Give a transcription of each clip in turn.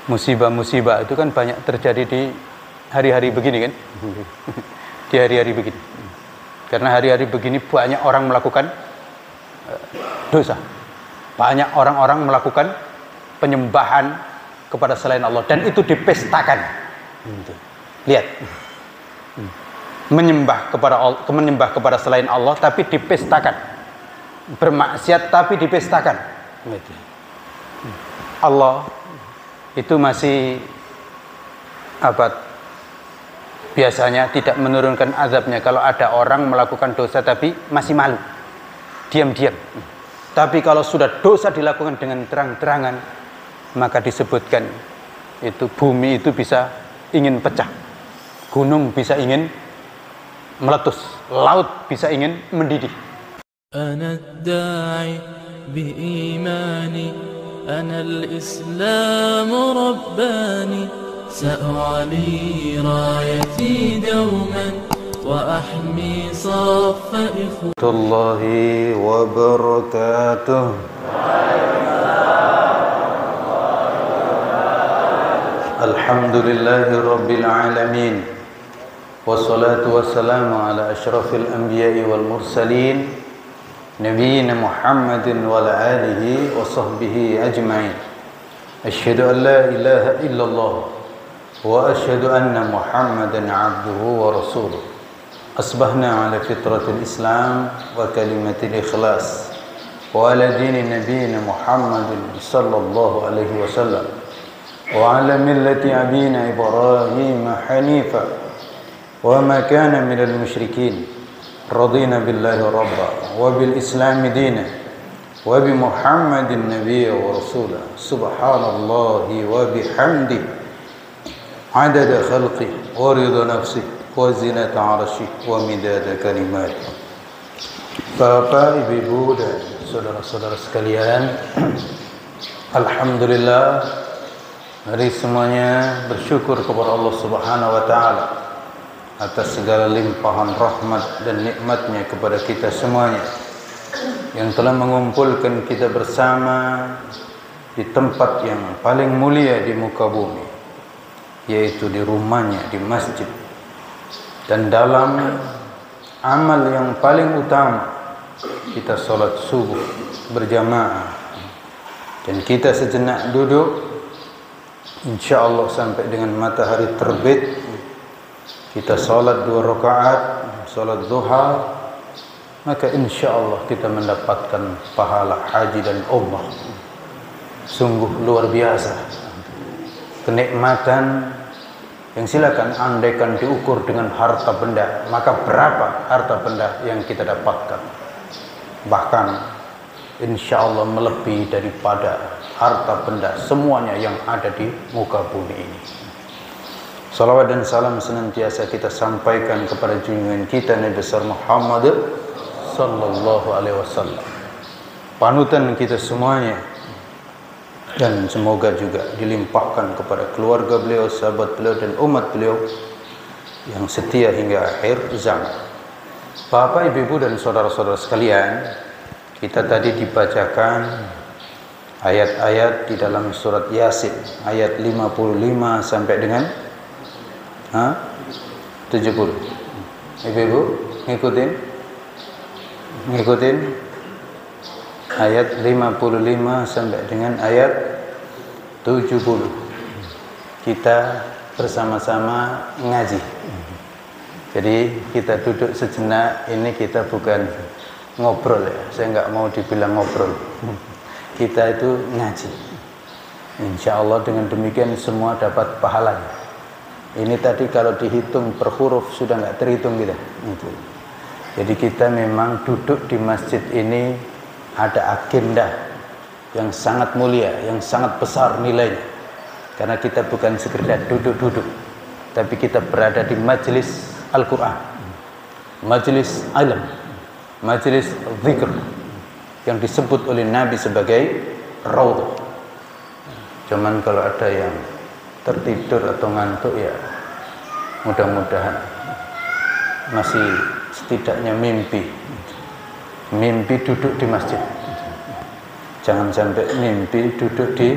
musibah-musibah itu kan banyak terjadi di hari-hari begini kan. Di hari-hari begini. Karena hari-hari begini banyak orang melakukan dosa. Banyak orang-orang melakukan penyembahan kepada selain Allah dan itu dipestakan. Lihat. Menyembah kepada selain Allah tapi dipestakan. Bermaksiat tapi dipestakan. Allah itu masih biasanya tidak menurunkan azabnya kalau ada orang melakukan dosa tapi masih malu, diam-diam. Tapi kalau sudah dosa dilakukan dengan terang-terangan, maka disebutkan itu bumi itu bisa ingin pecah, gunung bisa ingin meletus, laut bisa ingin mendidih. Ana ad-da'i bi-imani, ana al-islam rabbani. سأعلي رايتي دوما وأحمي صف إخوة الله وبركاته. الحمد لله رب العالمين والصلاة والسلام على أشرف الأنبياء والمرسلين نبينا محمد وعلى آله وصحبه أجمعين. أشهد أن لا إله إلا الله وأشهد أن محمدًا عبده ورسوله. أصبحنا على فطرة الإسلام وكلمة الإخلاص وعلى دين نبينا محمد صلى الله عليه وسلم وعلى ملة أبينا إبراهيم حنيفا وما كان من المشركين. رضينا بالله ربا وبالإسلام دينا وبمحمد النبي ورسوله. سبحان الله وبحمده عدد خلقه ورضا نفسه وزنة عرشه ومداد كلماته. Bapak, Ibu, dan saudara-saudara sekalian, alhamdulillah, mari semuanya bersyukur kepada Allah Subhanahu wa taala atas segala limpahan rahmat dan nikmatnya kepada kita semuanya yang telah mengumpulkan kita bersama di tempat yang paling mulia di muka bumi, yaitu di rumahnya, di masjid, dan dalam amal yang paling utama kita sholat subuh berjamaah, dan kita sejenak duduk insyaallah sampai dengan matahari terbit, kita sholat 2 rakaat sholat duha, maka insyaallah kita mendapatkan pahala haji dan umrah. Sungguh luar biasa kenikmatan yang silakan andaikan diukur dengan harta benda, maka berapa harta benda yang kita dapatkan? Bahkan insyaallah melebihi daripada harta benda semuanya yang ada di muka bumi ini. Salawat dan salam senantiasa kita sampaikan kepada junjungan kita Nabi besar Muhammad sallallahu alaihi wasallam, panutan kita semuanya, dan semoga juga dilimpahkan kepada keluarga beliau, sahabat beliau, dan umat beliau yang setia hingga akhir zaman. Bapak, Ibu, dan saudara-saudara sekalian, kita tadi dibacakan ayat-ayat di dalam surat Yasin, ayat 55 sampai dengan 70. Ibu-ibu ngikutin ayat 55 sampai dengan ayat 70. Kita bersama-sama ngaji. Jadi kita duduk sejenak, ini kita bukan ngobrol ya. Saya nggak mau dibilang ngobrol. Kita itu ngaji. Insya Allah dengan demikian semua dapat pahalanya. Ini tadi kalau dihitung per huruf sudah nggak terhitung kita. Jadi kita memang duduk di masjid ini ada agenda yang sangat mulia, yang sangat besar nilainya. Karena kita bukan sekedar duduk-duduk, tapi kita berada di majelis Al-Quran, majelis ilm, majelis zikr, yang disebut oleh Nabi sebagai raudhah. Cuman kalau ada yang tertidur atau ngantuk, ya mudah-mudahan masih setidaknya mimpi duduk di masjid. Jangan sampai mimpi duduk di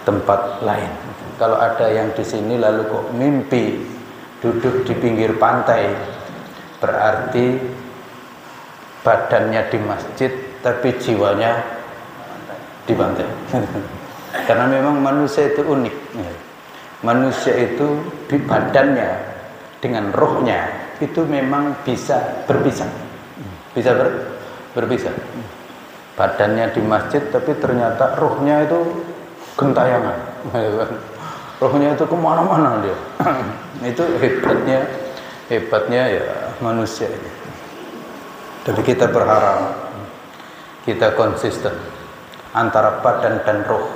tempat lain. Kalau ada yang di sini lalu kok mimpi duduk di pinggir pantai, berarti badannya di masjid tapi jiwanya di pantai. Karena memang manusia itu unik. Manusia itu di badannya dengan rohnya itu memang bisa berpisah. Bisa berpisah. Badannya di masjid tapi ternyata rohnya itu gentayangan. Rohnya itu kemana-mana dia. Itu hebatnya ya manusia ini. Tapi kita berharap kita konsisten antara badan dan roh,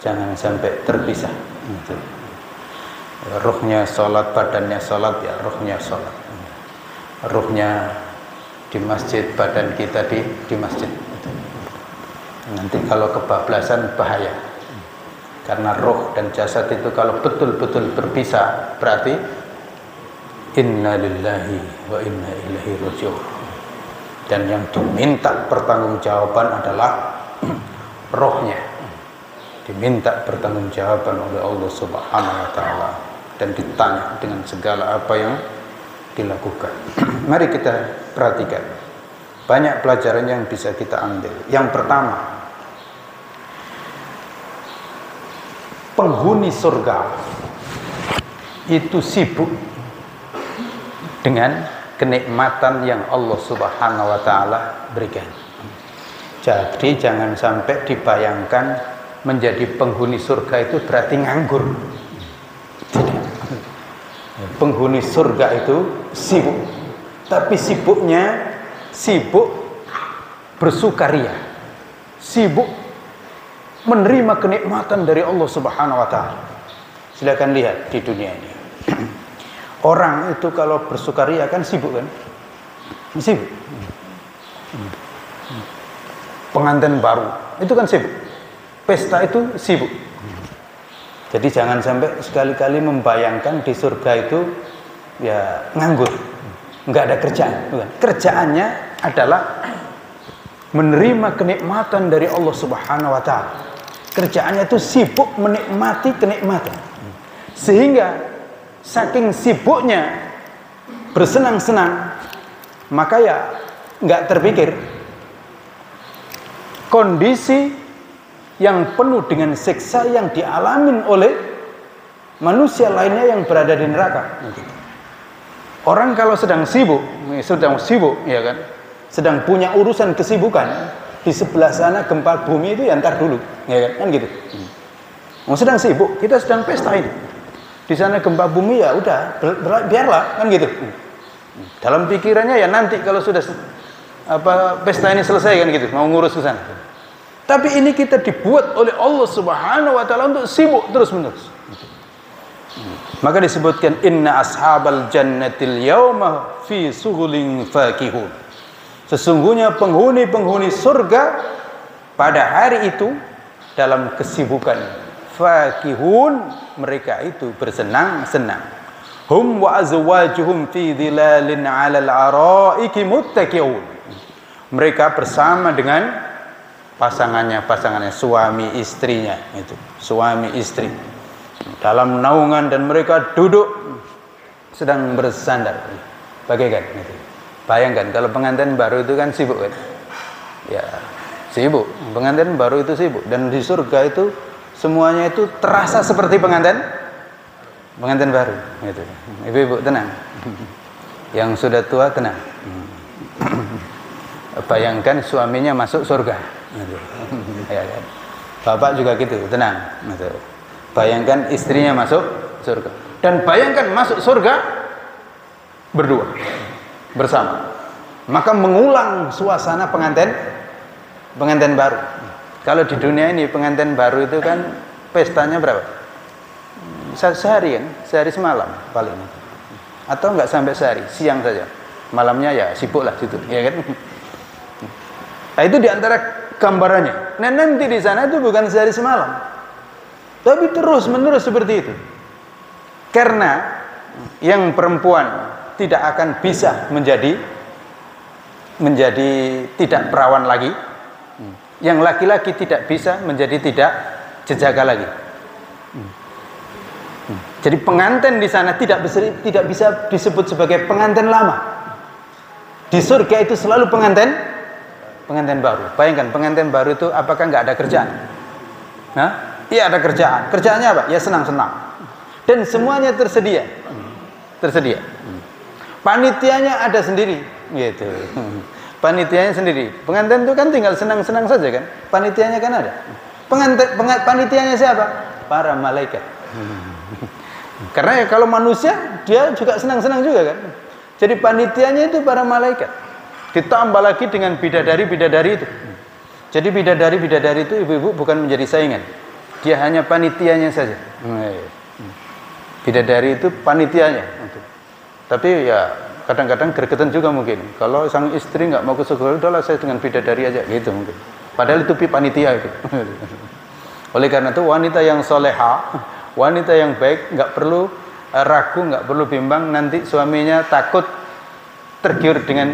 jangan sampai terpisah. Rohnya sholat, badannya sholat, ya rohnya sholat. Rohnya di masjid, badan kita di masjid. Nanti kalau kebablasan bahaya. Karena roh dan jasad itu kalau betul-betul berpisah, berarti inna lillahi wa inna ilaihi raji'un. Dan yang diminta pertanggungjawaban adalah rohnya. Diminta pertanggungjawaban oleh Allah Subhanahu wa taala dan ditanya dengan segala apa yang dilakukan. Mari kita perhatikan. Banyak pelajaran yang bisa kita ambil. Yang pertama, penghuni surga itu sibuk dengan kenikmatan yang Allah Subhanahu wa taala berikan. Jadi jangan sampai dibayangkan menjadi penghuni surga itu berarti nganggur. Tidak. Penghuni surga itu sibuk, tapi sibuknya sibuk bersukaria, sibuk menerima kenikmatan dari Allah Subhanahu wa taala. Silakan lihat di dunia ini. Orang itu kalau bersukaria kan sibuk kan? Sibuk. Pengantin baru itu kan sibuk. Pesta itu sibuk. Jadi jangan sampai sekali-kali membayangkan di surga itu ya nganggur, nggak ada kerjaan. Bukan. Kerjaannya adalah menerima kenikmatan dari Allah Subhanahu wa taala. Kerjaannya itu sibuk menikmati kenikmatan. Sehingga saking sibuknya bersenang-senang, maka ya nggak terpikir kondisi yang penuh dengan siksa yang dialamin oleh manusia lainnya yang berada di neraka. Orang kalau sedang sibuk, ya kan, sedang punya urusan kesibukan, di sebelah sana gempa bumi itu ya ntar dulu, ya kan gitu. Sedang sibuk, kita sedang pesta ini. Di sana gempa bumi ya udah, biarlah, kan gitu. Dalam pikirannya ya nanti kalau sudah pesta ini selesai kan gitu, mau ngurus ke sana. Tapi ini kita dibuat oleh Allah Subhanahu wa taala untuk sibuk terus-menerus. Maka disebutkan inna ashabal jannatil yauma fi sughulin fakihun. Sesungguhnya penghuni-penghuni surga pada hari itu dalam kesibukan. Fakihun, mereka itu bersenang-senang. Hum wa azwajuhum fi dhilalin 'alal araiki muttaqi'un. Mereka bersama dengan pasangannya suami istrinya itu, suami istri dalam naungan dan mereka duduk sedang bersandar bagaikan gitu. Bayangkan kalau pengantin baru itu kan sibuk kan, ya sibuk, pengantin baru itu sibuk, dan di surga itu semuanya itu terasa seperti pengantin baru gitu. Ibu-ibu tenang, yang sudah tua tenang. Bayangkan suaminya masuk surga. Ya, kan? Bapak juga gitu, tenang. Bayangkan istrinya masuk surga, dan bayangkan masuk surga berdua bersama, maka mengulang suasana pengantin baru. Kalau di dunia ini pengantin baru itu kan pestanya berapa? Sehari kan, sehari semalam paling, atau enggak sampai sehari, siang saja, malamnya ya sibuk lah situ, ya kan? Nah, itu diantara gambarannya. Nah, nanti di sana itu bukan sehari semalam, tapi terus menerus seperti itu. Karena yang perempuan tidak akan bisa menjadi tidak perawan lagi, yang laki-laki tidak bisa menjadi tidak jejaka lagi. Jadi pengantin di sana tidak bisa disebut sebagai pengantin lama. Di surga itu selalu pengantin baru. Bayangkan pengantin baru itu apakah nggak ada kerjaan? Nah, iya ada kerjaan. Kerjaannya apa? Ya senang-senang. Dan semuanya tersedia. Panitianya ada sendiri, gitu. Panitianya sendiri. Pengantin itu kan tinggal senang-senang saja kan. Panitianya kan ada. Panitianya siapa? Para malaikat. Karena ya kalau manusia dia juga senang-senang juga kan. Jadi panitianya itu para malaikat. Ditambah lagi dengan bidadari-bidadari itu. Jadi bidadari-bidadari itu ibu-ibu bukan menjadi saingan. Dia hanya panitianya saja. Bidadari itu panitianya. Tapi ya kadang-kadang gregetan juga mungkin. Kalau sang istri nggak mau ke surga, udahlah saya dengan bidadari aja gitu mungkin. Padahal itu panitia itu. Oleh karena itu wanita yang soleha, wanita yang baik nggak perlu ragu, nggak perlu bimbang nanti suaminya takut tergiur dengan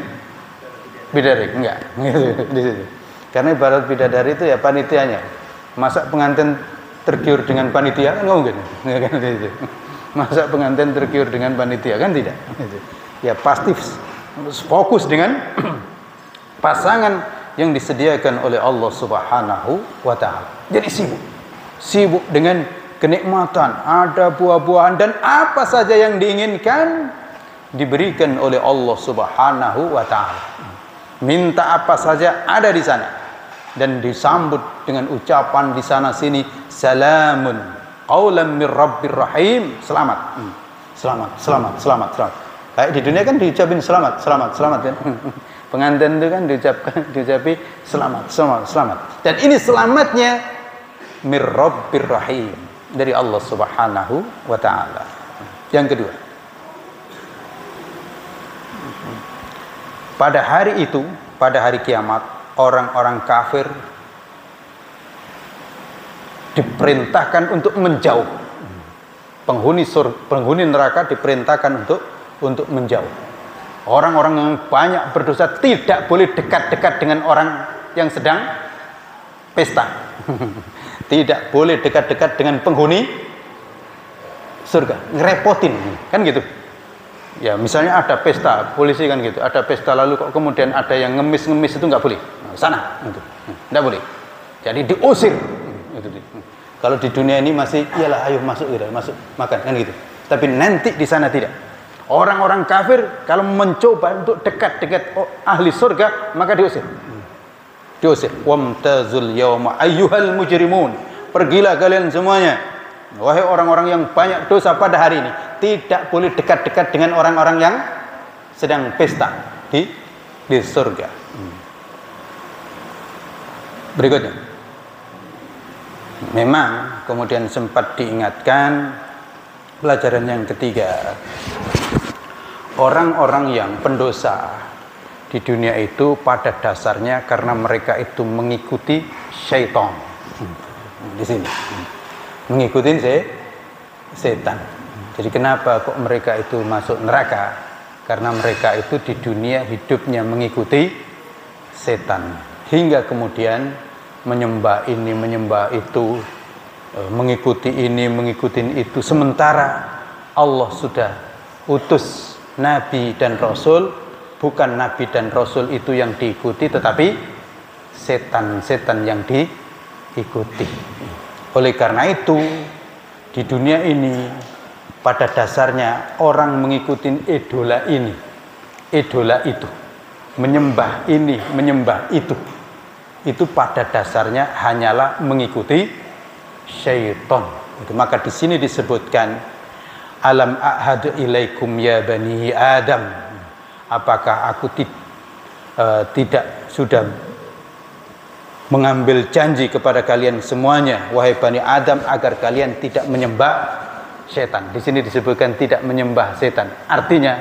bidadari, enggak. Gitu. Karena ibarat bidadari itu ya panitianya. Masa pengantin tergiur dengan panitia kan nggak mungkin. Masa pengantin tergiur dengan panitia kan tidak. Ya pasti harus fokus dengan pasangan yang disediakan oleh Allah Subhanahu wa taala. Jadi sibuk dengan kenikmatan, ada buah-buahan dan apa saja yang diinginkan diberikan oleh Allah Subhanahu wa taala. Minta apa saja ada di sana dan disambut dengan ucapan di sana sini salamun qaulan mir rabbir rahim. Selamat. Kayak di dunia kan diucapin selamat kan. Pengantin itu kan diucapi selamat. Dan ini selamatnya mir rabbir rahim, dari Allah Subhanahu wa taala. Yang kedua, pada hari itu, pada hari kiamat, orang-orang kafir diperintahkan untuk menjauh. Penghuni neraka diperintahkan untuk menjauh. Orang-orang yang banyak berdosa tidak boleh dekat-dekat dengan orang yang sedang pesta. Tidak boleh dekat-dekat dengan penghuni surga. Ngerepotin, kan gitu. Ya misalnya ada pesta, polisi kan gitu, ada pesta lalu kok kemudian ada yang ngemis itu nggak boleh, sana, gitu. Nggak boleh. Jadi diusir. Kalau di dunia ini masih, iyalah ayo masuk makan kan gitu. Tapi nanti di sana tidak. Orang-orang kafir kalau mencoba untuk dekat-dekat ahli surga maka diusir. Wamtazul yawma ayyuhal mujrimun. Pergilah kalian semuanya. Wahai orang-orang yang banyak dosa pada hari ini, tidak boleh dekat-dekat dengan orang-orang yang sedang pesta di surga. Berikutnya, memang kemudian sempat diingatkan pelajaran yang ketiga, orang-orang yang pendosa di dunia itu pada dasarnya karena mereka itu mengikuti syaitan. Di sini mengikuti setan. Jadi kenapa kok mereka itu masuk neraka? Karena mereka itu di dunia hidupnya mengikuti setan, hingga kemudian menyembah ini, menyembah itu, mengikuti ini, mengikuti itu. Sementara Allah sudah utus Nabi dan Rasul, bukan Nabi dan Rasul itu yang diikuti, tetapi setan-setan yang diikuti. Oleh karena itu di dunia ini pada dasarnya orang mengikuti idola ini, idola itu, menyembah ini, menyembah itu pada dasarnya hanyalah mengikuti syaitan. Maka di sini disebutkan alam ahadu ilaikum ya bani Adam, apakah aku tidak sudah mengambil janji kepada kalian semuanya, wahai Bani Adam, agar kalian tidak menyembah setan. Di sini disebutkan tidak menyembah setan. Artinya,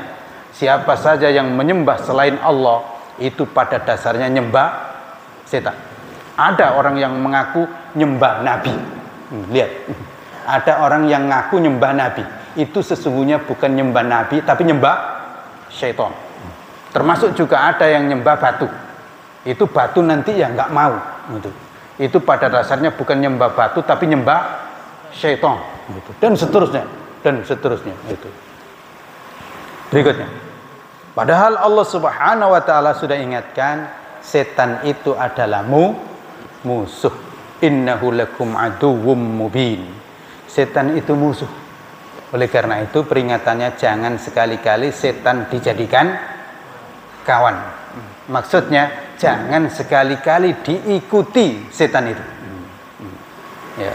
siapa saja yang menyembah selain Allah, itu pada dasarnya nyembah setan. Ada orang yang mengaku nyembah Nabi. Lihat, ada orang yang ngaku nyembah Nabi. Itu sesungguhnya bukan nyembah Nabi, tapi nyembah setan. Termasuk juga ada yang nyembah batu. Itu batu nanti ya nggak mau. Itu pada dasarnya bukan nyembah batu tapi nyembah syaitan gitu. Dan seterusnya itu. Berikutnya. Padahal Allah Subhanahu wa taala sudah ingatkan setan itu adalah musuh. Innahu lakum aduwwum mubin. Setan itu musuh. Oleh karena itu peringatannya jangan sekali-kali setan dijadikan kawan. Maksudnya jangan sekali-kali diikuti setan itu. Ya.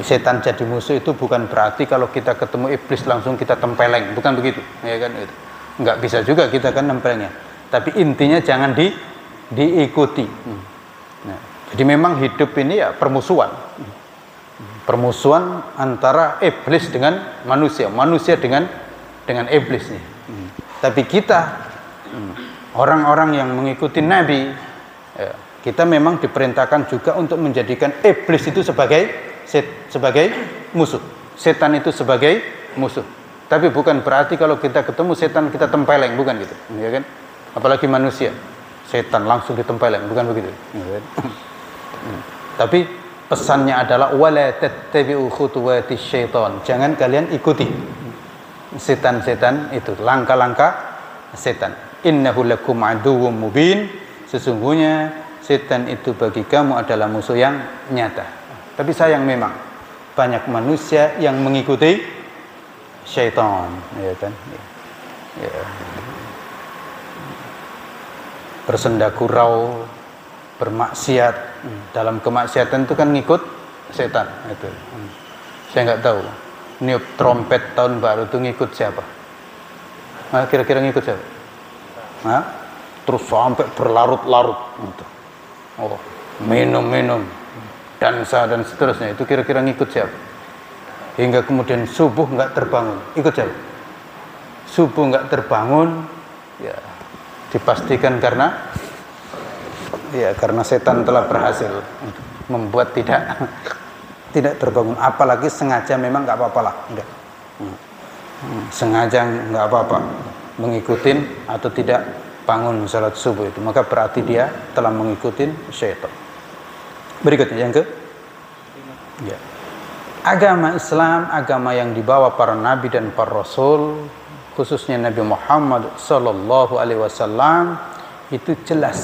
Setan jadi musuh itu bukan berarti kalau kita ketemu iblis langsung kita tempeleng, bukan begitu, ya kan itu. Enggak bisa juga kita kan nempelengnya. Tapi intinya jangan diikuti. Nah, jadi memang hidup ini ya permusuhan. Permusuhan antara iblis dengan manusia dengan iblisnya. Tapi kita orang-orang yang mengikuti Nabi, ya, kita memang diperintahkan juga untuk menjadikan iblis itu sebagai musuh, setan itu sebagai musuh. Tapi bukan berarti kalau kita ketemu setan kita tempeleng, bukan gitu, ya kan? Apalagi manusia, setan langsung ditempeleng, bukan begitu. Ya kan? Tapi pesannya adalah wala tattabi'u khutuwatis syaitan. Jangan kalian ikuti setan-setan itu, langkah-langkah setan. Innahu lakum aduwwum mubin. Sesungguhnya setan itu bagi kamu adalah musuh yang nyata. Tapi sayang memang banyak manusia yang mengikuti syaitan, ya kan? Ya. Bersendagurau, bermaksiat, dalam kemaksiatan itu kan ngikut setan itu. Saya nggak tahu niup trompet tahun baru itu ngikut siapa? Nah, kira-kira ngikut siapa? Nah, terus sampai berlarut-larut gitu. Oh, minum dansa dan seterusnya, itu kira-kira ngikut siapa? Hingga kemudian subuh nggak terbangun, ikut siapa? Subuh nggak terbangun, ya dipastikan karena setan telah berhasil membuat tidak terbangun. Apalagi sengaja, memang nggak apa-apa lah, enggak. Sengaja nggak apa-apa mengikutin atau tidak bangun salat subuh itu, maka berarti dia telah mengikuti syaitan. Berikutnya yang ya. Agama Islam, agama yang dibawa para nabi dan para rasul, khususnya Nabi Muhammad sallallahu alaihi wasallam, itu jelas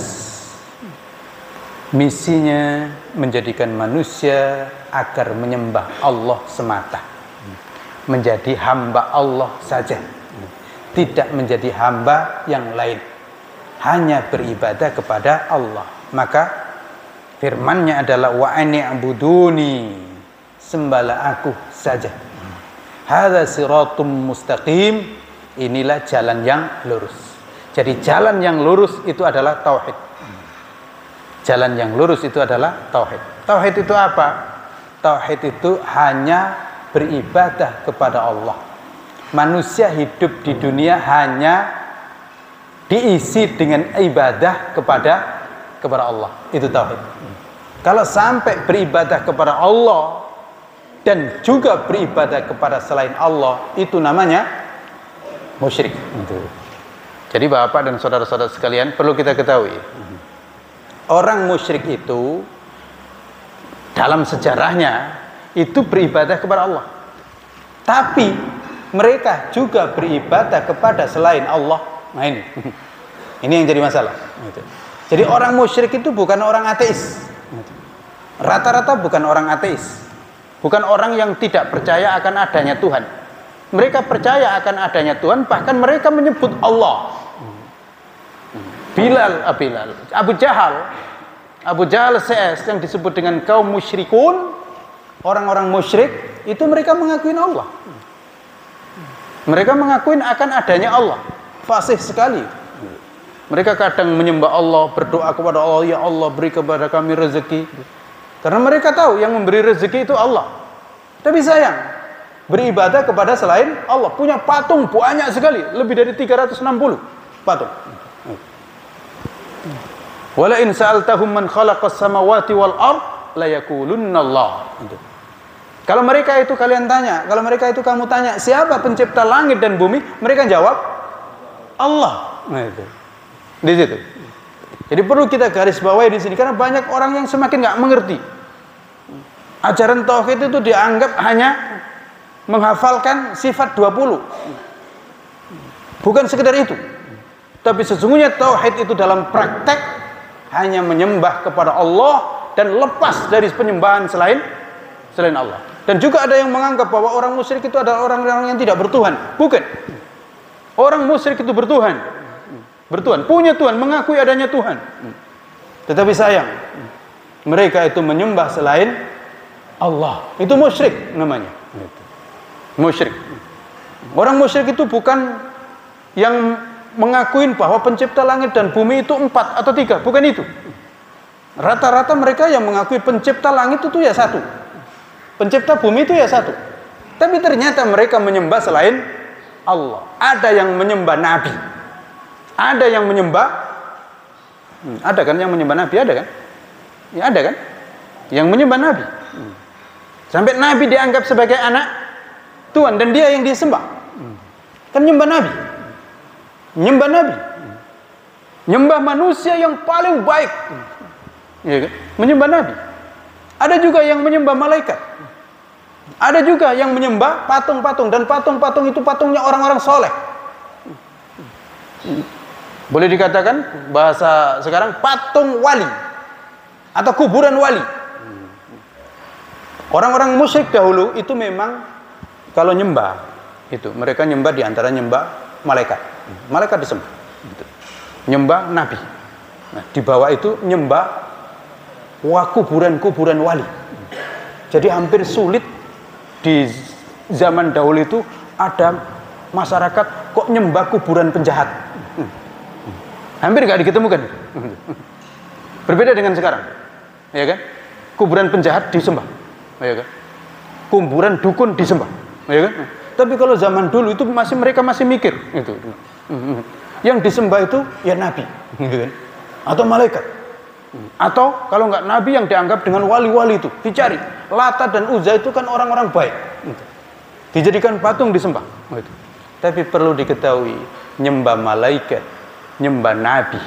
misinya menjadikan manusia agar menyembah Allah semata, menjadi hamba Allah saja, tidak menjadi hamba yang lain, hanya beribadah kepada Allah. Maka firman-Nya adalah wa ani'buduni, sembahlah aku saja. Hadza siratum mustaqim, inilah jalan yang lurus. Jadi jalan yang lurus itu adalah tauhid. Jalan yang lurus itu adalah tauhid. Tauhid itu apa? Tauhid itu hanya beribadah kepada Allah. Manusia hidup di dunia hanya diisi dengan ibadah kepada Allah. Itu tauhid. Kalau sampai beribadah kepada Allah dan juga beribadah kepada selain Allah, itu namanya musyrik. Jadi Bapak dan saudara-saudara sekalian, perlu kita ketahui, orang musyrik itu dalam sejarahnya itu beribadah kepada Allah, tapi mereka juga beribadah kepada selain Allah. Nah ini yang jadi masalah. Jadi orang musyrik itu bukan orang ateis, rata-rata bukan orang ateis, bukan orang yang tidak percaya akan adanya Tuhan. Mereka percaya akan adanya Tuhan, bahkan mereka menyebut Allah. Bilal, Abu Jahal CS yang disebut dengan kaum musyrikun, orang-orang musyrik itu mereka mengakui Allah. Mereka mengakui akan adanya Allah. Fasih sekali. Mereka kadang menyembah Allah, berdoa kepada Allah, ya Allah beri kepada kami rezeki. Karena mereka tahu yang memberi rezeki itu Allah. Tapi sayang, beribadah kepada selain Allah, punya patung banyak sekali, lebih dari 360 patung. Wala in sa'altahum man khalaqas samawati wal ard la yaqulunna Allah. Kalau mereka itu kalian tanya, kalau mereka itu kamu tanya, siapa pencipta langit dan bumi? Mereka jawab Allah. Nah itu. Di situ. Jadi perlu kita garis bawahi di sini, karena banyak orang yang semakin nggak mengerti Ajaran tauhid itu dianggap hanya menghafalkan sifat 20. Bukan sekedar itu. Tapi sesungguhnya tauhid itu dalam praktek hanya menyembah kepada Allah dan lepas dari penyembahan selain Allah. Dan juga ada yang menganggap bahwa orang musyrik itu adalah orang-orang yang tidak bertuhan. Bukan. Orang musyrik itu bertuhan. Punya Tuhan, mengakui adanya Tuhan. Tetapi sayang, mereka itu menyembah selain Allah. Itu musyrik namanya. Musyrik. Orang musyrik itu bukan yang mengakuin bahwa pencipta langit dan bumi itu 4 atau 3, bukan itu. Rata-rata mereka yang mengakui pencipta langit itu ya 1, pencipta bumi itu ya 1. Tapi ternyata mereka menyembah selain Allah. Ada yang menyembah nabi, ada yang menyembah, ada kan yang menyembah nabi, ada kan? Ya ada kan? Yang menyembah nabi. Sampai nabi dianggap sebagai anak Tuhan dan dia yang disembah. Kan nyembah nabi. Nyembah nabi. Nyembah manusia yang paling baik. Ya kan? Menyembah nabi. Ada juga yang menyembah malaikat. Ada juga yang menyembah patung-patung, dan patung-patung itu patungnya orang-orang soleh. Boleh dikatakan bahasa sekarang patung wali atau kuburan wali. Orang-orang musyrik dahulu itu memang kalau nyembah itu mereka nyembah di antara nyembah malaikat. Malaikat disembah. Nyembah nabi. Nah, di bawah itu nyembah kuburan-kuburan wali. Jadi hampir sulit di zaman dahulu itu ada masyarakat kok nyembah kuburan penjahat. Hampir gak diketemukan. Berbeda dengan sekarang, ya kan? Kuburan penjahat disembah, ya kan? Kuburan dukun disembah, ya kan? Tapi kalau zaman dulu itu mereka masih mikir itu. Yang disembah itu ya nabi, ya kan? Atau malaikat. Atau kalau nggak nabi yang dianggap dengan wali-wali itu dicari. Lata dan Uzza itu kan orang-orang baik, dijadikan patung disembah. Tapi perlu diketahui, nyembah malaikat, nyembah nabi,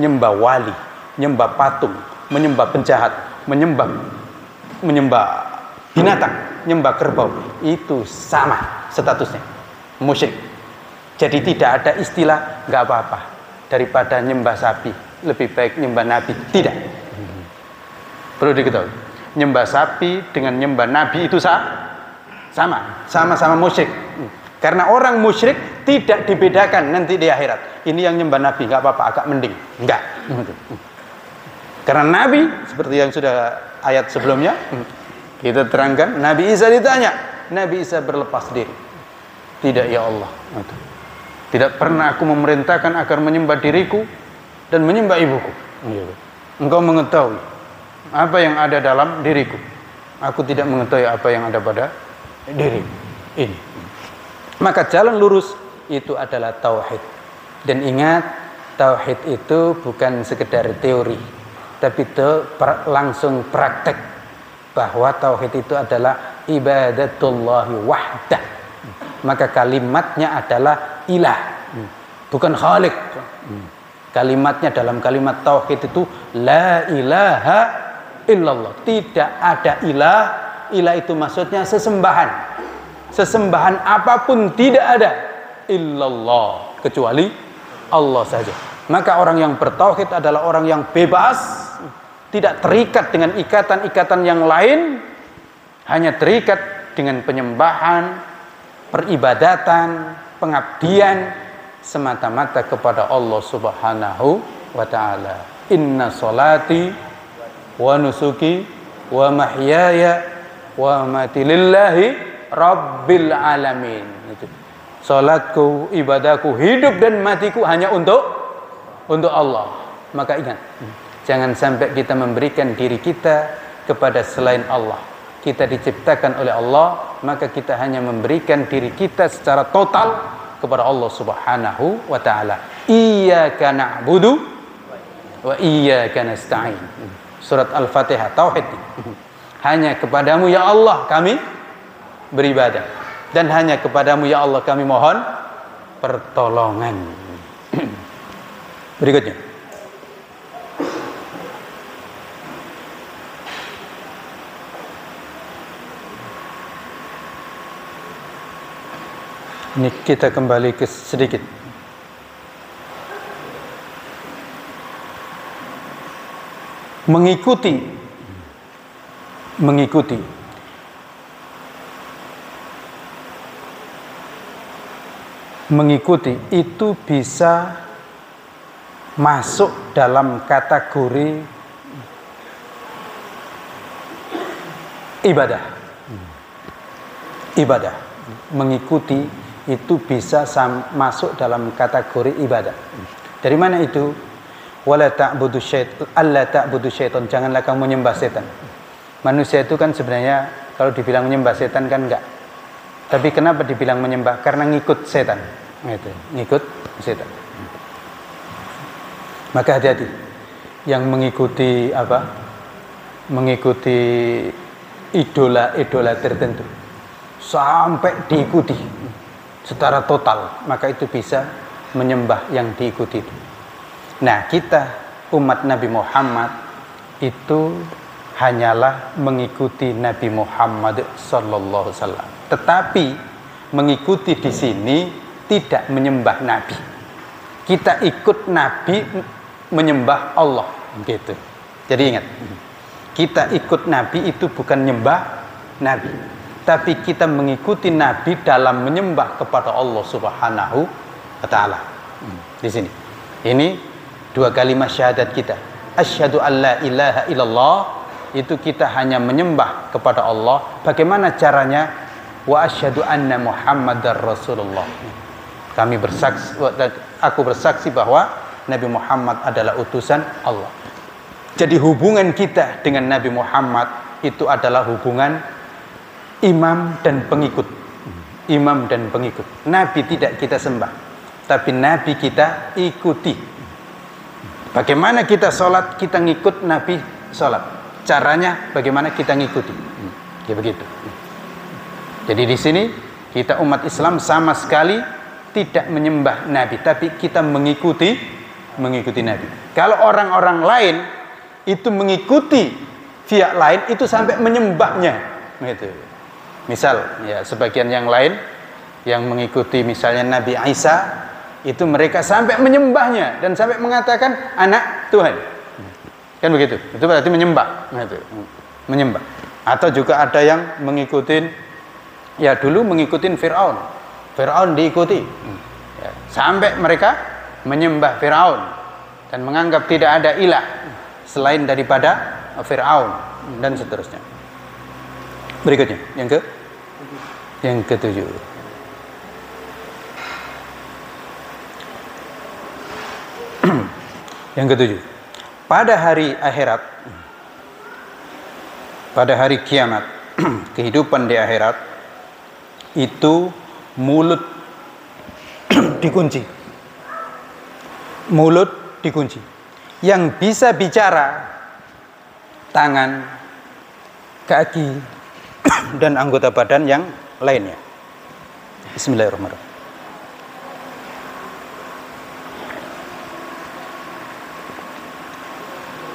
nyembah wali, nyembah patung, menyembah penjahat, menyembah binatang, nyembah kerbau, itu sama statusnya, musyrik. Jadi tidak ada istilah nggak apa-apa daripada nyembah sapi, lebih baik nyembah nabi. Tidak. Perlu diketahui, nyembah sapi dengan nyembah nabi itu sama-sama musyrik. Karena orang musyrik tidak dibedakan nanti di akhirat. Ini yang nyembah nabi nggak apa-apa, agak mending. Enggak. Karena nabi seperti yang sudah ayat sebelumnya kita terangkan, Nabi Isa ditanya, Nabi Isa berlepas diri. Tidak ya Allah. Tidak pernah aku memerintahkan agar menyembah diriku dan menyembah ibuku. Engkau mengetahui apa yang ada dalam diriku. Aku tidak mengetahui apa yang ada pada diriku. Ini. Maka jalan lurus itu adalah tauhid. Dan ingat, tauhid itu bukan sekedar teori, tapi itu langsung praktek bahwa tauhid itu adalah ibadatullahi wahdah. Maka kalimatnya adalah ilah, bukan khaliq. Kalimatnya dalam kalimat tauhid itu la ilaha illallah. Tidak ada ilah. Ilah itu maksudnya sesembahan. Sesembahan apapun tidak ada illallah, kecuali Allah saja. Maka orang yang bertauhid adalah orang yang bebas, tidak terikat dengan ikatan-ikatan yang lain, hanya terikat dengan penyembahan, peribadatan, pengabdian semata-mata kepada Allah Subhanahu wa ta'ala. Inna salati wa nusuki wa mahyaya wa mati lillahi Rabbil alamin. Salatku, ibadahku, hidup dan matiku hanya untuk Allah. Maka ingat, jangan sampai kita memberikan diri kita kepada selain Allah. Kita diciptakan oleh Allah, maka kita hanya memberikan diri kita secara total kepada Allah Subhanahu wa ta'ala. Iyyaka na'budu wa iyyaka nasta'in. Surat Al-Fatihah, tauhid. Hanya kepadamu ya Allah kami beribadah, dan hanya kepadamu ya Allah kami mohon pertolongan. Berikutnya, Ini kita kembali ke sedikit. Mengikuti itu bisa masuk dalam kategori ibadah. Mengikuti itu bisa masuk dalam kategori ibadah. Dari mana itu? Wala ta'budu syaitan, alla ta'budu syaitan, janganlah kamu menyembah setan. Manusia itu kan sebenarnya kalau dibilang menyembah setan kan enggak. Tapi kenapa dibilang menyembah? Karena ngikut setan. Gitu. Ngikut setan. Maka hati-hati yang mengikuti apa? Mengikuti idola-idola tertentu sampai diikuti secara total, maka itu bisa menyembah yang diikuti itu. Nah, kita umat Nabi Muhammad itu hanyalah mengikuti Nabi Muhammad sallallahu alaihi wasallam. Tetapi mengikuti di sini tidak menyembah Nabi. Kita ikut Nabi menyembah Allah, gitu. Jadi ingat, kita ikut Nabi itu bukan menyembah Nabi, tapi kita mengikuti Nabi dalam menyembah kepada Allah Subhanahu wa taala. Di sini. Ini dua kalimat syahadat kita. Asyhadu an la ilaha illallah, itu kita hanya menyembah kepada Allah. Bagaimana caranya? Wa asyhadu anna Muhammadar Rasulullah. Aku bersaksi bahwa Nabi Muhammad adalah utusan Allah. Jadi hubungan kita dengan Nabi Muhammad itu adalah hubungan imam dan pengikut. Imam dan pengikut. Nabi tidak kita sembah, tapi Nabi kita ikuti. Bagaimana kita sholat, kita ngikut Nabi sholat. Caranya bagaimana kita ngikuti. Ya begitu. Jadi di sini kita umat Islam sama sekali tidak menyembah Nabi, tapi kita mengikuti Nabi. Kalau orang-orang lain itu mengikuti pihak lain, itu sampai menyembahnya. Gitu. Misal, ya sebagian yang lain yang mengikuti misalnya Nabi Isa, itu mereka sampai menyembahnya dan sampai mengatakan anak Tuhan. Kan begitu. Itu berarti menyembah. Gitu. Menyembah. Atau juga ada yang mengikuti, ya dulu mengikuti Fir'aun. Fir'aun diikuti. Ya, sampai mereka menyembah Fir'aun dan menganggap tidak ada ilah selain daripada Fir'aun dan seterusnya. Berikutnya, yang ketujuh. Yang ketujuh, pada hari akhirat, pada hari kiamat, kehidupan di akhirat itu mulut dikunci. Mulut dikunci. Yang bisa bicara tangan, kaki, dan anggota badan yang lainnya. Bismillahirrahmanirrahim.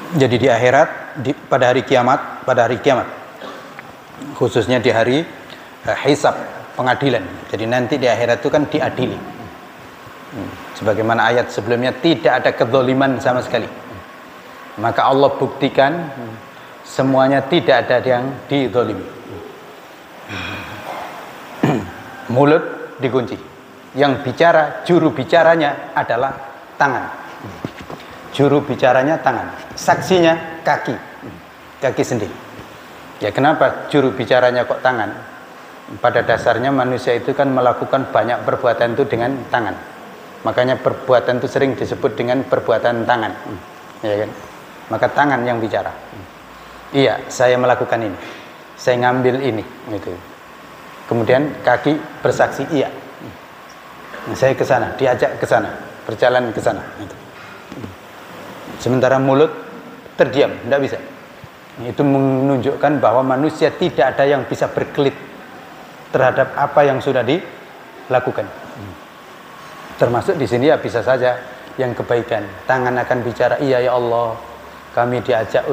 Jadi di akhirat, pada hari kiamat, khususnya di hari hisab, pengadilan. Jadi nanti di akhirat itu kan diadili. Sebagaimana ayat sebelumnya, tidak ada kezaliman sama sekali. Maka Allah buktikan semuanya tidak ada yang dizalimi. Mulut dikunci. Yang bicara, juru bicaranya adalah tangan. Juru bicaranya tangan, saksinya kaki sendiri. Ya kenapa juru bicaranya kok tangan? Pada dasarnya manusia itu kan melakukan banyak perbuatan itu dengan tangan. Makanya perbuatan itu sering disebut dengan perbuatan tangan. Ya kan? Maka tangan yang bicara. Iya, saya melakukan ini. Saya ngambil ini, gitu. Kemudian kaki bersaksi, iya. Saya ke sana, diajak ke sana, berjalan ke sana, gitu. Sementara mulut terdiam, tidak bisa. Itu menunjukkan bahwa manusia tidak ada yang bisa berkelit terhadap apa yang sudah dilakukan. Termasuk di sini ya bisa saja yang kebaikan. Tangan akan bicara, iya ya Allah, kami diajak,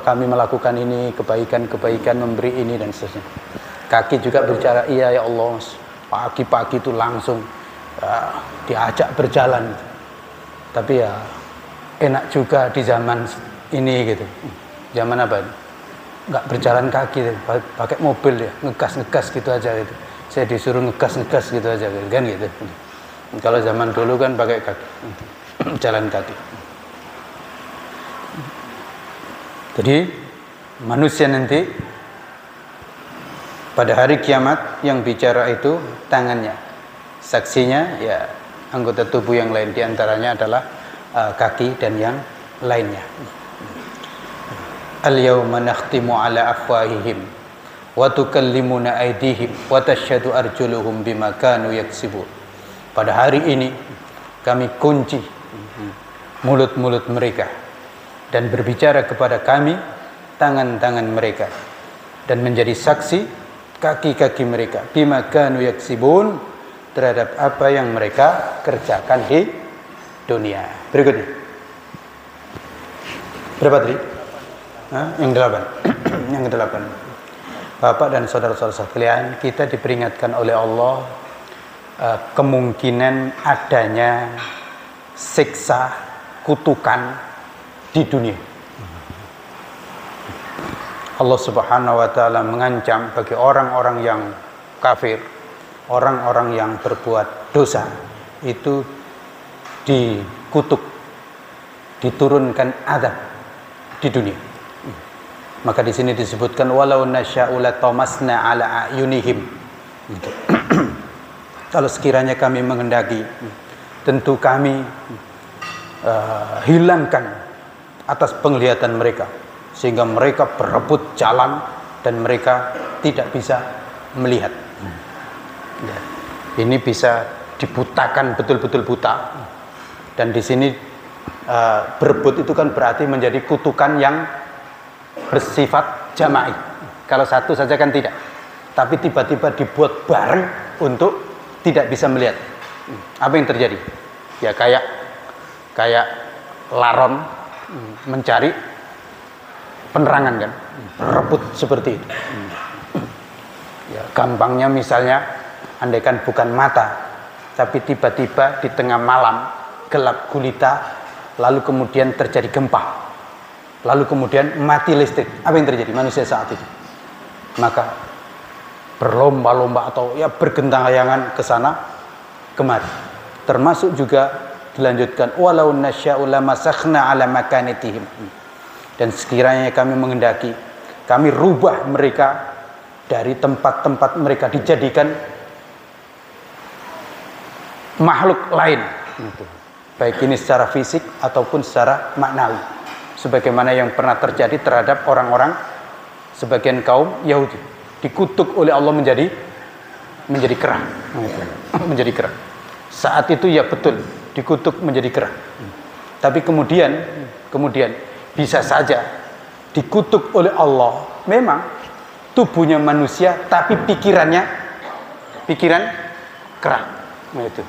kami melakukan ini, kebaikan, memberi ini dan seterusnya. Kaki juga berbicara, iya ya Allah, Pagi-pagi itu langsung diajak berjalan. Tapi ya enak juga di zaman ini gitu. Zaman apa? Nggak berjalan kaki, pakai mobil ya, ngegas gitu aja gitu. Saya disuruh ngegas gitu aja kan gitu. Kalau zaman dulu kan pakai kaki, jalan kaki. Jadi manusia nanti pada hari kiamat yang bicara itu tangannya, saksinya ya anggota tubuh yang lain, diantaranya adalah kaki dan yang lainnya. Al-yawma nakhtimu ala afwahihim wa tukallimuna aydihim wa tashhadu arjuluhum bima kanu yaksibun. Pada hari ini kami kunci mulut-mulut mereka dan berbicara kepada kami tangan-tangan mereka, dan menjadi saksi kaki-kaki mereka bima kanu yaksibun, terhadap apa yang mereka kerjakan di dunia. Berikutnya. Berapa tadi? Yang 8. Yang ke-8. Bapak dan saudara-saudara sekalian, kita diperingatkan oleh Allah kemungkinan adanya siksa, kutukan di dunia. Allah Subhanahu wa taala mengancam bagi orang-orang yang kafir, orang-orang yang berbuat dosa, itu dikutuk, diturunkan azab di dunia. Maka di sini disebutkan walau nasya'u latamasna ala ayunihim. Kalau sekiranya kami menghendaki, tentu kami hilangkan atas penglihatan mereka, sehingga mereka berebut jalan dan mereka tidak bisa melihat. Ya. Ini bisa dibutakan, betul-betul buta. Dan di sini berebut itu kan berarti menjadi kutukan yang bersifat jama'i. Kalau satu saja kan tidak, tapi tiba-tiba dibuat bareng untuk tidak bisa melihat. Apa yang terjadi? Ya kayak laron mencari penerangan kan, berebut seperti itu. Ya, gampangnya misalnya, andaikan bukan mata, tapi tiba-tiba di tengah malam gelap gulita, lalu kemudian terjadi gempa, lalu kemudian mati listrik. Apa yang terjadi manusia saat itu? Maka berlomba-lomba atau ya bergentayangan ke sana kemari. Termasuk juga dilanjutkan walau nasya'u lamasakhna ala makanitihim. Dan sekiranya kami menghendaki, kami rubah mereka dari tempat-tempat mereka, dijadikan makhluk lain, baik ini secara fisik ataupun secara maknawi, sebagaimana yang pernah terjadi terhadap orang-orang sebagian kaum Yahudi, dikutuk oleh Allah menjadi kera, menjadi kera. Saat itu ya betul dikutuk menjadi kera, tapi kemudian bisa saja dikutuk oleh Allah memang tubuhnya manusia, tapi pikiran kera. Itu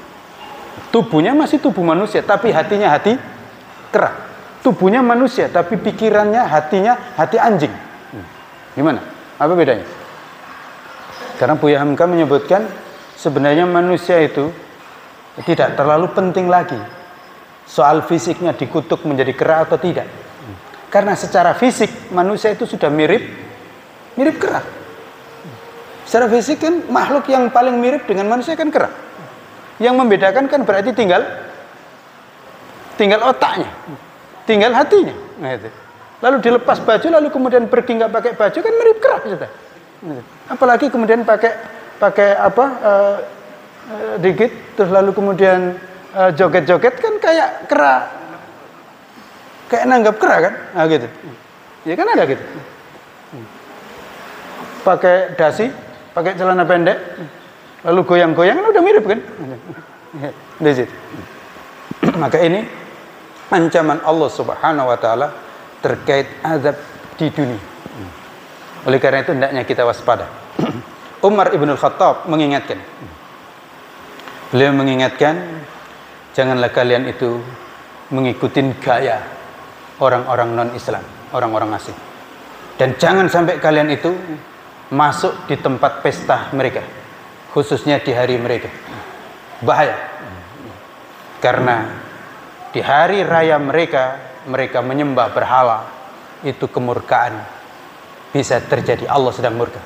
tubuhnya masih tubuh manusia, tapi hatinya hati kera. Tubuhnya manusia, tapi pikirannya, hatinya hati anjing. Gimana? Apa bedanya? Karena Buya Hamka menyebutkan sebenarnya manusia itu tidak terlalu penting lagi soal fisiknya dikutuk menjadi kera atau tidak. Karena secara fisik manusia itu sudah mirip kera. Secara fisik kan makhluk yang paling mirip dengan manusia kan kera. Yang membedakan kan berarti tinggal otaknya, tinggal hatinya. Nah, itu. Lalu dilepas baju, lalu kemudian pergi nggak pakai baju kan mirip kera sudah. Apalagi kemudian pakai apa dikit, terus lalu kemudian joget-joget kan kayak kera. Kayak nanggap kera kan? Nah gitu. Ya kan ada gitu. Pakai dasi, pakai celana pendek, lalu goyang-goyang kan udah mirip kan? Di situ. Maka ini ancaman Allah Subhanahu wa taala terkait azab di dunia. Oleh karena itu hendaknya kita waspada. Umar Ibn Khattab mengingatkan. Beliau mengingatkan, janganlah kalian itu mengikuti gaya orang-orang non-Islam, orang-orang asing. Dan jangan sampai kalian itu masuk di tempat pesta mereka. khususnya di hari mereka. Bahaya. Karena di hari raya mereka menyembah berhala, itu kemurkaan. Bisa terjadi Allah sedang murka.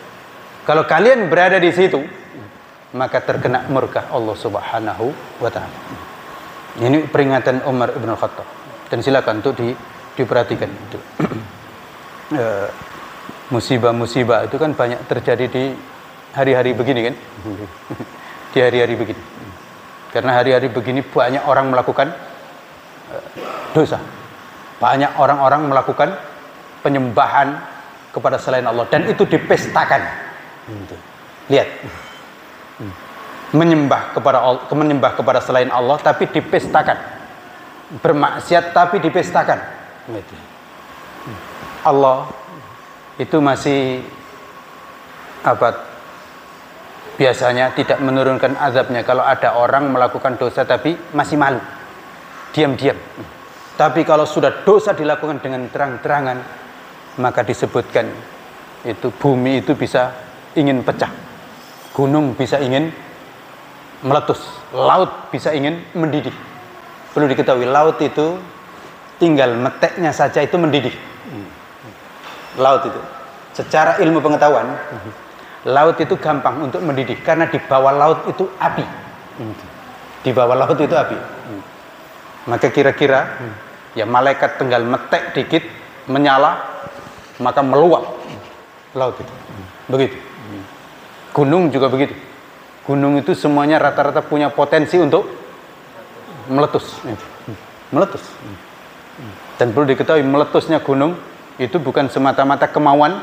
Kalau kalian berada di situ, maka terkena murka Allah Subhanahu wa ta'ala. Ini peringatan Umar ibn Khattab. Dan silakan untuk diperhatikan itu. Musibah-musibah itu kan banyak terjadi di hari-hari begini kan. Di hari-hari begini. Karena hari-hari begini banyak orang melakukan dosa. Banyak orang-orang melakukan penyembahan kepada selain Allah, dan itu dipestakan. Lihat, menyembah kepada selain Allah tapi dipestakan, bermaksiat tapi dipestakan. Allah itu masih biasanya tidak menurunkan azabnya kalau ada orang melakukan dosa tapi masih malu, diam-diam. Tapi kalau sudah dosa dilakukan dengan terang-terangan, maka disebutkan itu bumi itu bisa ingin pecah, gunung bisa ingin meletus, laut bisa ingin mendidih. Perlu diketahui, laut itu tinggal meteknya saja itu mendidih. Laut itu secara ilmu pengetahuan, laut itu gampang untuk mendidih karena di bawah laut itu api. Di bawah laut itu api. Maka kira-kira ya malaikat tinggal metek dikit menyala, maka meluap laut itu. Begitu. Gunung juga begitu. Gunung itu semuanya rata-rata punya potensi untuk meletus. Meletus. Dan perlu diketahui, meletusnya gunung itu bukan semata-mata kemauan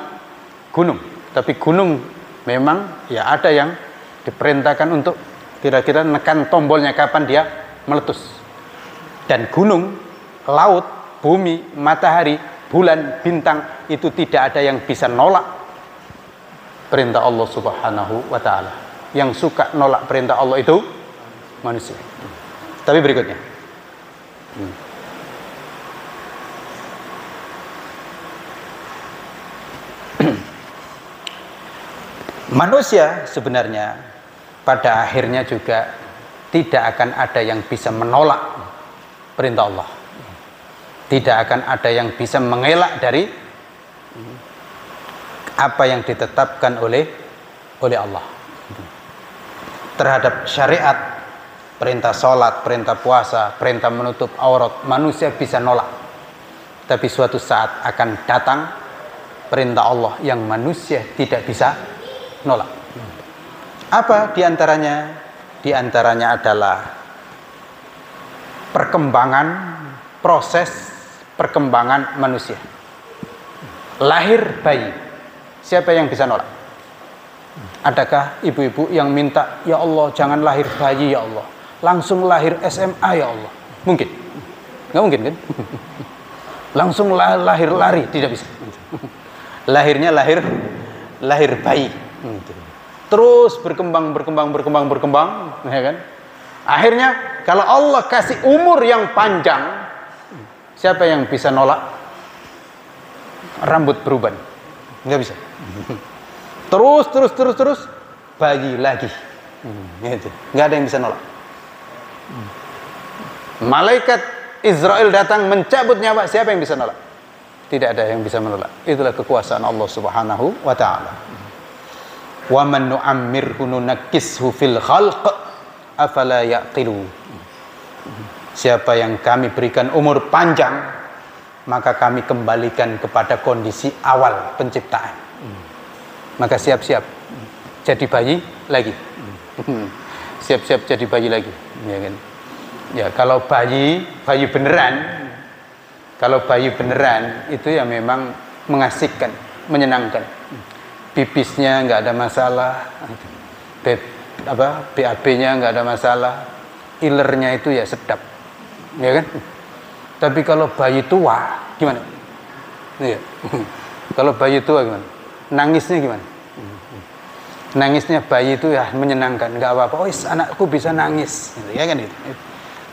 gunung, tapi gunung memang ya ada yang diperintahkan untuk kira-kira nekan tombolnya kapan dia meletus. Dan gunung, laut, bumi, matahari, bulan, bintang itu tidak ada yang bisa nolak perintah Allah Subhanahu wa ta'ala. Yang suka nolak perintah Allah itu manusia. Tapi berikutnya, manusia sebenarnya pada akhirnya juga tidak akan ada yang bisa menolak perintah Allah. Tidak akan ada yang bisa mengelak dari apa yang ditetapkan oleh Allah terhadap syariat, perintah sholat, perintah puasa, perintah menutup aurat. Manusia bisa nolak, tapi suatu saat akan datang perintah Allah yang manusia tidak bisa nolak. Apa diantaranya? Diantaranya adalah proses perkembangan manusia. Lahir bayi, siapa yang bisa nolak? Adakah ibu-ibu yang minta, ya Allah jangan lahir bayi ya Allah, langsung lahir SMA ya Allah? Mungkin? Nggak mungkin kan? Langsung lahir lari, tidak bisa. Lahirnya lahir bayi, terus berkembang, ya kan? Akhirnya kalau Allah kasih umur yang panjang, siapa yang bisa nolak? Rambut beruban, nggak bisa. Terus bayi lagi, gitu. Nggak ada yang bisa nolak. Malaikat Israel datang mencabut nyawa, siapa yang bisa nolak? Tidak ada yang bisa menolak. Itulah kekuasaan Allah Subhanahu wa ta'ala. Wa man nu'ammirhu nunakkishu fil khalq afala yaqilu. Siapa yang kami berikan umur panjang, maka kami kembalikan kepada kondisi awal penciptaan. Maka siap-siap jadi bayi lagi. Siap-siap jadi bayi lagi, ya kan? Ya, kalau bayi beneran, itu ya memang mengasihkan, menyenangkan. Pipisnya nggak ada masalah, BAB-nya nggak ada masalah, ilernya itu ya sedap, ya kan? Tapi kalau bayi tua gimana? Iya. Kalau bayi tua gimana? Nangisnya gimana? Nangisnya bayi itu ya menyenangkan, nggak apa-apa. Oh, anakku bisa nangis, ya kan itu.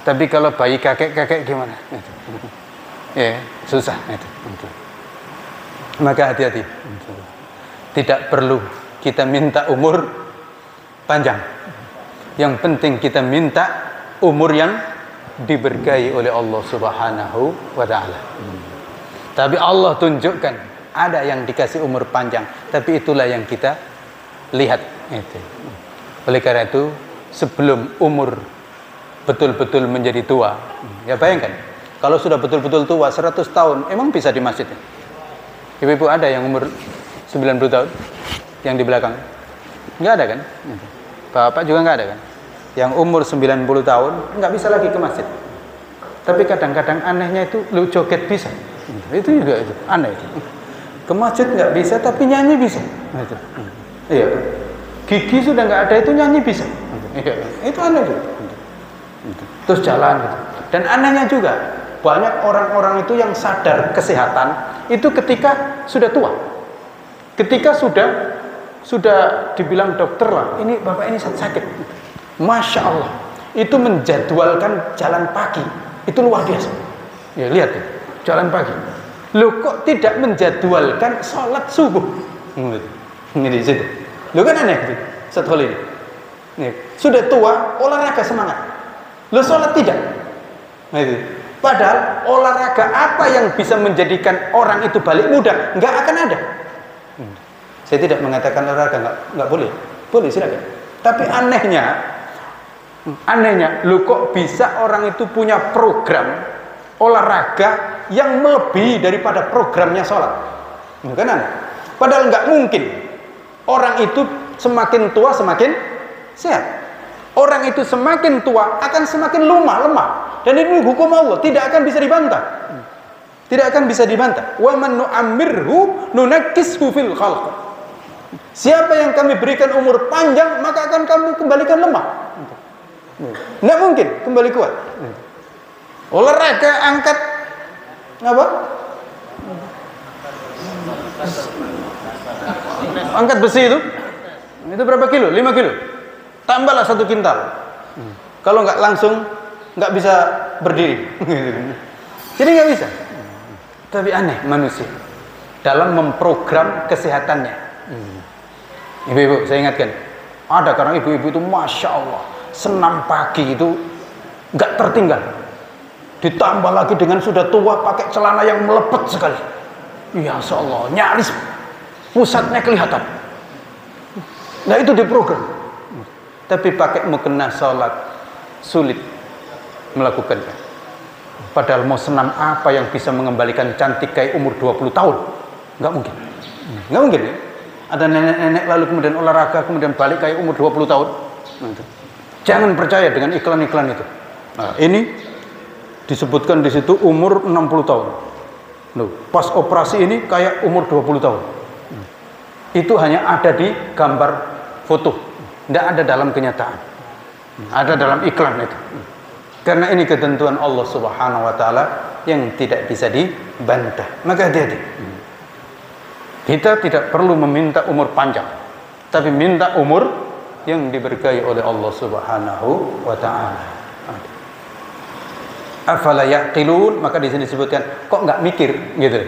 Tapi kalau bayi kakek gimana? Ya, susah itu. Maka hati-hati. Tidak perlu kita minta umur panjang. Yang penting kita minta umur yang diberkahi oleh Allah Subhanahu wa taala. Tapi Allah tunjukkan ada yang dikasih umur panjang, tapi itulah yang kita lihat itu. Oleh karena itu, sebelum umur betul-betul menjadi tua, ya bayangkan, kalau sudah betul-betul tua 100 tahun, emang bisa di masjid? Ibu-ibu ada yang umur 90 tahun yang di belakang? Nggak ada kan? Bapak juga nggak ada kan? Yang umur 90 tahun nggak bisa lagi ke masjid. Tapi kadang-kadang anehnya itu lu joget bisa. Itu juga itu aneh itu. Ke masjid nggak bisa tapi nyanyi bisa. Itu. Iya. Gigi sudah nggak ada itu nyanyi bisa. Iya. Itu aneh itu. Terus jalan gitu. Dan anehnya juga banyak orang-orang itu yang sadar kesehatan itu ketika sudah tua. Ketika sudah dibilang dokter lah, ini bapak ini sakit. Masya Allah, itu menjadwalkan jalan pagi, itu luar biasa. Ya lihat ya, jalan pagi. Loh kok tidak menjadwalkan sholat subuh? Ini di situ. Loh kan aneh gitu, satu hal ini. Nih, sudah tua, olahraga semangat. Loh sholat tidak. Nah, itu. Padahal olahraga apa yang bisa menjadikan orang itu balik muda? Nggak akan ada. Saya tidak mengatakan olahraga nggak boleh, boleh silakan. Tapi anehnya, lu kok bisa orang itu punya program olahraga yang melebihi daripada programnya sholat? Kan aneh. Padahal nggak mungkin. Orang itu semakin tua semakin sehat. Orang itu semakin tua akan semakin lemah. Dan ini hukum Allah, tidak akan bisa dibantah. Tidak akan bisa dibantah. Wa man nu'ammirhu nunakkishu fil khalq. Siapa yang kami berikan umur panjang, maka akan kami kembalikan lemah. Tidak mungkin kembali kuat. Olahraga angkat apa? Angkat besi itu berapa kilo? 5 kilo. Tambahlah 1 kintal. Kalau nggak langsung nggak bisa berdiri. Jadi nggak bisa. Tapi aneh manusia dalam memprogram kesehatannya. Ibu-ibu, saya ingatkan, ada kadang ibu-ibu itu Masya Allah, senam pagi itu nggak tertinggal. Ditambah lagi dengan sudah tua pakai celana yang melepet sekali. Ya Allah, nyaris pusatnya kelihatan. Nah itu diprogram. Tapi pakai mukena sholat sulit melakukannya. Padahal mau senam apa yang bisa mengembalikan cantik kayak umur 20 tahun? Nggak mungkin. Nggak mungkin ya. Ada nenek-nenek lalu kemudian olahraga kemudian balik kayak umur 20 tahun. Jangan percaya dengan iklan-iklan itu. Nah, ini disebutkan di situ umur 60 tahun. Loh, pas operasi ini kayak umur 20 tahun. Itu hanya ada di gambar foto, tidak ada dalam kenyataan. Ada dalam iklan itu. Karena ini ketentuan Allah Subhanahu wa taala yang tidak bisa dibantah. Maka hati-hati. Kita tidak perlu meminta umur panjang, tapi minta umur yang diberkahi oleh Allah Subhanahu wa taala. Afala yaqilun, maka di sini disebutkan kok nggak mikir gitu.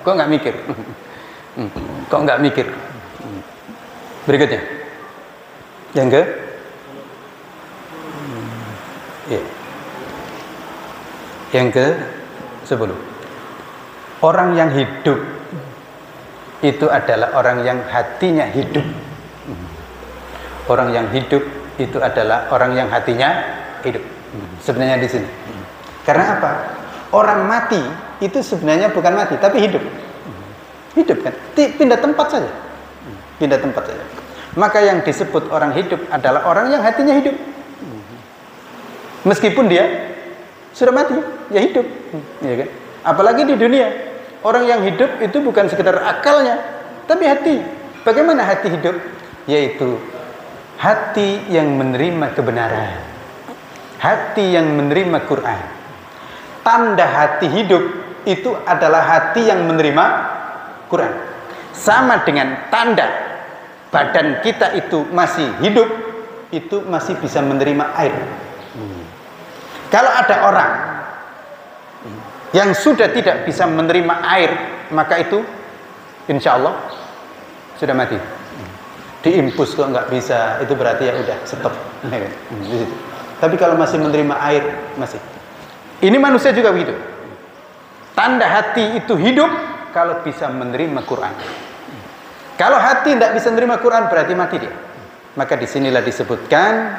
Kok nggak mikir? Kok nggak mikir? Berikutnya. Yang ke? Ya. Yang ke 10. Orang yang hidup itu adalah orang yang hatinya hidup. Orang yang hidup itu adalah orang yang hatinya hidup. Sebenarnya di sini. Karena apa? Orang mati itu sebenarnya bukan mati, tapi hidup. Hidup kan? Pindah tempat saja. Pindah tempat saja. Maka yang disebut orang hidup adalah orang yang hatinya hidup. Meskipun dia sudah mati, ya hidup. Ya kan? Apalagi di dunia, orang yang hidup itu bukan sekedar akalnya, tapi hati. Bagaimana hati hidup? Yaitu hati yang menerima kebenaran, hati yang menerima Quran. Tanda hati hidup itu adalah hati yang menerima Quran. Sama dengan tanda badan kita itu masih hidup, itu masih bisa menerima air. Kalau ada orang yang sudah tidak bisa menerima air, maka itu insya Allah sudah mati. diimpus kok nggak bisa, itu berarti ya udah stop. Tapi kalau masih menerima air, masih. Ini manusia juga begitu. Tanda hati itu hidup kalau bisa menerima Quran. Kalau hati tidak bisa menerima Quran, berarti mati dia. Maka disinilah disebutkan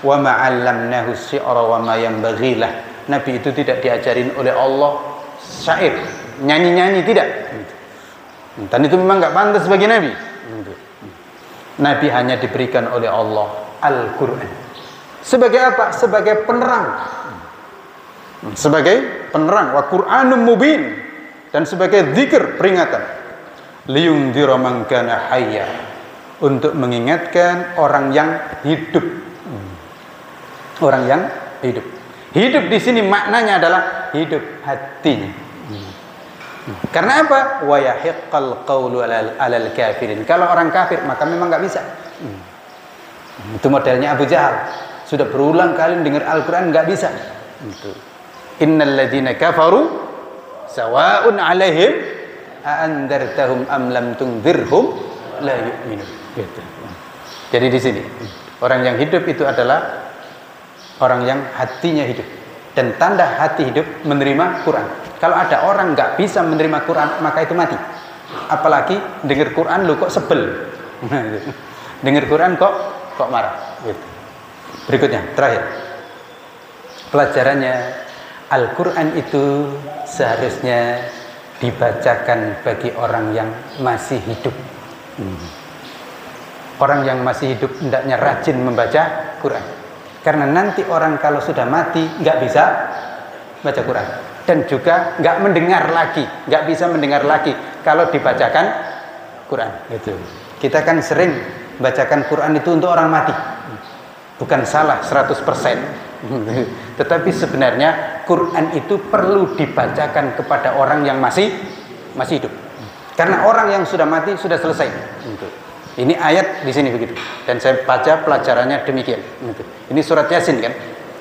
wa ma'allamnahu syi'ra wa ma yanbaghi lah. Nabi itu tidak diajarin oleh Allah syair, nyanyi-nyanyi, tidak. Dan itu memang nggak pantas bagi Nabi. Nabi hanya diberikan oleh Allah Al-Quran. Sebagai apa? Sebagai penerang. Sebagai penerang. Wa Qur'anum mubin. Dan sebagai zikir, peringatan. Liyundhira man kana hayya. Untuk mengingatkan orang yang hidup. Orang yang hidup. Hidup di sini maknanya adalah hidup hatinya. Karena apa? Wa yahiqqal qawlu 'alal kafirin. Kalau orang kafir maka memang nggak bisa. Itu modelnya Abu Jahal. Sudah berulang kali dengar Al-Qur'an nggak bisa. Itu. Innal ladzina kafaru sawa'un 'alaihim a andartahum am lam tunzirhum la yu'minun. Gitu. Jadi di sini orang yang hidup itu adalah orang yang hatinya hidup. Dan tanda hati hidup menerima Quran. Kalau ada orang nggak bisa menerima Quran, maka itu mati. Apalagi dengar Quran lu kok sebel. Dengar Quran kok marah. Gitu. Berikutnya, terakhir. Pelajarannya, Al-Quran itu seharusnya dibacakan bagi orang yang masih hidup. Orang yang masih hidup hendaknya rajin membaca Quran. Karena nanti orang kalau sudah mati nggak bisa baca Quran. Dan juga nggak mendengar lagi, nggak bisa mendengar lagi kalau dibacakan Quran. Gitu. Kita kan sering bacakan Quran itu untuk orang mati. Bukan salah 100%. Tetapi sebenarnya Quran itu perlu dibacakan kepada orang yang masih hidup. Karena orang yang sudah mati sudah selesai. Ini ayat di sini begitu. Dan saya baca pelajarannya demikian. Ini surat Yasin kan.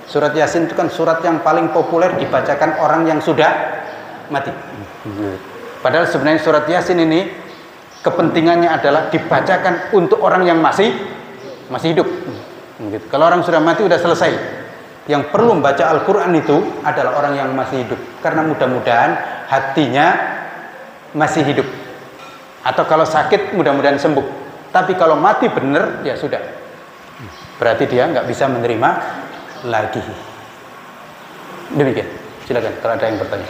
Surat Yasin itu kan surat yang paling populer dibacakan orang yang sudah mati. Padahal sebenarnya surat Yasin ini kepentingannya adalah dibacakan untuk orang yang masih hidup. Kalau orang sudah mati sudah selesai. Yang perlu membaca Al-Quran itu adalah orang yang masih hidup. Karena mudah-mudahan hatinya masih hidup. Atau kalau sakit mudah-mudahan sembuh. Tapi kalau mati benar ya sudah. Berarti dia nggak bisa menerima lagi. Demikian. Silakan kalau ada yang bertanya.